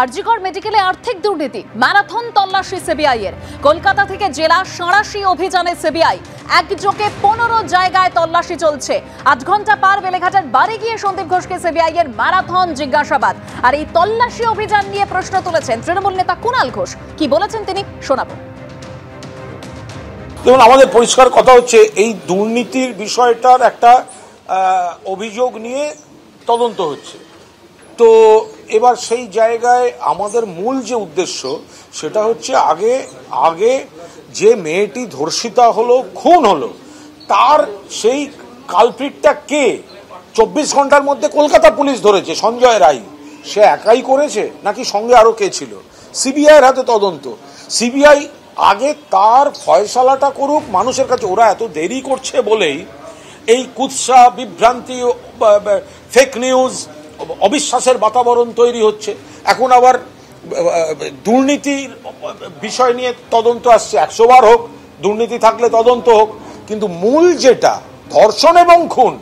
আরজিকর মেডিকেলে আর্থিক দুর্নীতি, ম্যারাথন তল্লাশি সিবিআই এর। কলকাতা থেকে জেলা সাঁড়াশি অভিযানে সিবিআই একযোগে 15 জায়গায় তল্লাশি চলছে। 8 ঘন্টা পার বেলেঘাটার বাড়ি গিয়ে সন্দীপ ঘোষকে সিবিআই এর ম্যারাথন জিজ্ঞাসাবাদ। আর এই তল্লাশি অভিযান নিয়ে প্রশ্ন তুলেছেন তৃণমূল নেতা কুণাল ঘোষ। কি বলেছেন তিনি শোনাবো। দেখুন, আমাদের পরিষ্কার কথা হচ্ছে, এই দুর্নীতির বিষয়টার একটা অভিযোগ নিয়ে তদন্ত হচ্ছে। তো এবার সেই জায়গায় আমাদের মূল যে উদ্দেশ্য সেটা হচ্ছে আগে যে মেয়েটি ধর্ষিতা হলো, খুন হলো, তার সেই কালপ্রিটটা কে। 24 ঘন্টার মধ্যে কলকাতা পুলিশ ধরেছে সঞ্জয় রায়। সে একাই করেছে নাকি সঙ্গে আরো কে ছিল? সিবিআইয়ের হাতে তদন্ত। সিবিআই আগে তার ফয়সালাটা করুক মানুষের কাছে। ওরা এত দেরি করছে বলেই এই কুৎসা, বিভ্রান্তি, ফেক নিউজ, অবিশ্বাসের বাতাবরণ তৈরি হচ্ছে। এখন আবার দুর্নীতির বিষয় নিয়ে তদন্ত আসছে। 100 বার হোক, দুর্নীতি থাকলে তদন্ত হোক, কিন্তু মূল যেটা ধর্ষণ এবং খুন,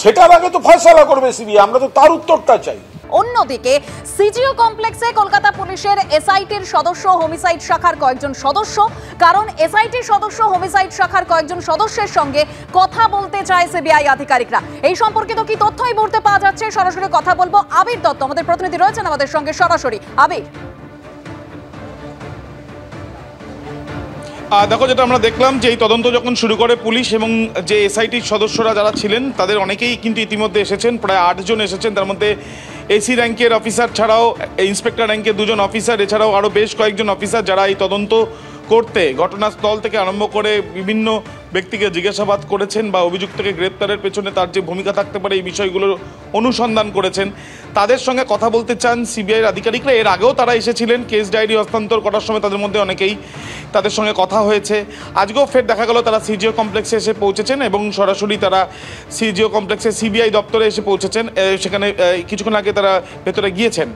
সেটার আগে তো ফয়সালা করবে সিবিআই। আমরা তো তার উত্তরটা চাই। অন্যদিকে সিজিও কমপ্লেক্সে কলকাতা পুলিশের এসআইটির সদস্য, হোমিসাইড শাখার কয়েকজন সদস্য, কারণ এসআইটির সদস্য, হোমিসাইড শাখার কয়েকজন সদস্যের সঙ্গে কথা বলতে চায় সিবিআই আধিকারিকরা। এই সম্পর্কিত কি তথ্য এই মুহূর্তে পাওয়া যাচ্ছে, সরাসরি কথা বলবো আবির দত্ত, আমাদের প্রতিনিধি রয়েছেন আমাদের সঙ্গে সরাসরি। আবির, দেখো, যেটা আমরা দেখলাম যে এই তদন্ত যখন শুরু করে পুলিশ এবং যে এসআইটির সদস্যরা যারা ছিলেন তাদের অনেকেই কিন্তু ইতিমধ্যে এসেছেন। প্রায় 8 জন এসেছেন। তার মধ্যে এসি র্যাঙ্কের অফিসার ছাড়াও ইন্সপেক্টর র্যাঙ্কের 2 জন অফিসার, এছাড়াও আরও বেশ কয়েকজন অফিসার যারা এই তদন্ত করতে ঘটনাস্থল থেকে আরম্ভ করে বিভিন্ন ব্যক্তিকে জিজ্ঞাসাবাদ করেছেন বা অভিযুক্তকে গ্রেপ্তারের পেছনে তার যে ভূমিকা থাকতে পারে এই বিষয়গুলোর অনুসন্ধান করেছেন। তাদের সঙ্গে কথা বলতে চান সিবিআইয়ের আধিকারিকরা। এর আগেও তারা এসেছিলেন কেস ডায়েরি হস্তান্তর করার সময়, তাদের মধ্যে অনেকেই তাদের সঙ্গে কথা হয়েছে। আজকেও ফের দেখা গেল তারা সিজিও কমপ্লেক্সে এসে পৌঁছেছেন এবং সরাসরি তারা সিজিও কমপ্লেক্সে সিবিআই দপ্তরে এসে পৌঁছেছেন। সেখানে কিছুক্ষণ আগে তারা ভেতরে গিয়েছেন।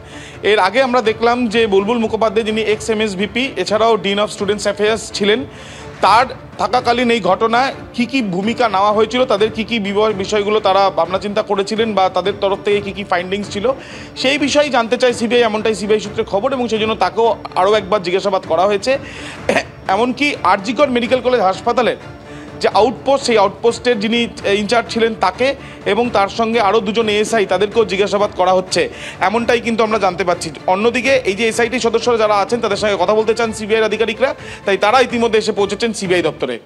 এর আগে আমরা দেখলাম যে বুলবুল মুখোপাধ্যায়, যিনি এক্স এমএসভিপি, এছাড়াও ডিন অফ স্টুডেন্টস অ্যাফেয়ার্স ছিলেন, তার থাকাকালীন এই ঘটনায় কী কী ভূমিকা নেওয়া হয়েছিল, তাদের কী কী বিষয়গুলো তারা ভাবনা চিন্তা করেছিলেন বা তাদের তরফ থেকে কী কী ফাইন্ডিংস ছিল, সেই বিষয়ে জানতে চায় সিবিআই। এমনটাই সিবিআই সূত্রে খবর এবং সেই জন্য তাকেও আরও একবার জিজ্ঞাসাবাদ করা হয়েছে। এমনকি আরজিকর মেডিকেল কলেজ হাসপাতালের যে আউটপোস্ট, সেই আউটপোস্টের যিনি ইনচার্জ ছিলেন তাকে এবং তার সঙ্গে আরও 2 জন এএসআই, তাদেরকেও জিজ্ঞাসাবাদ করা হচ্ছে, এমনটাই কিন্তু আমরা জানতে পারছি। অন্যদিকে এই যে এসআইটির সদস্যরা যারা আছেন তাদের সঙ্গে কথা বলতে চান সিবিআইয়ের আধিকারিকরা, তাই তারা ইতিমধ্যে এসে পৌঁছেছেন সিবিআই দপ্তরে।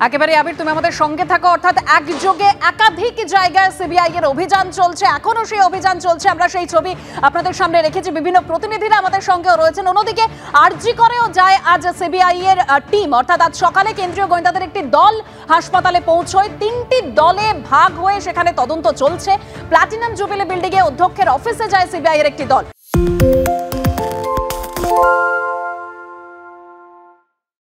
একেবারে আবির, তুমি আমাদের সঙ্গে থাকো। অর্থাৎ একযোগে একাধিক জায়গায় সিবিআই এর অভিযান চলছে, এখনো সেই অভিযান চলছে। আমরা সেই ছবি আপনাদের সামনে রেখেছি, বিভিন্ন প্রতিনিধিরা আমাদের সঙ্গেও রয়েছেন। অন্যদিকে আরজিকরেও যায় আজ সিবিআই এর টিম। অর্থাৎ আজ সকালে কেন্দ্রীয় গোয়েন্দাদের একটি দল হাসপাতালে পৌঁছয়। 3টি দলে ভাগ হয়ে সেখানে তদন্ত চলছে। প্ল্যাটিনাম জুবিলি বিল্ডিং এ অধ্যক্ষের অফিসে যায় সিবিআই এর একটি দল।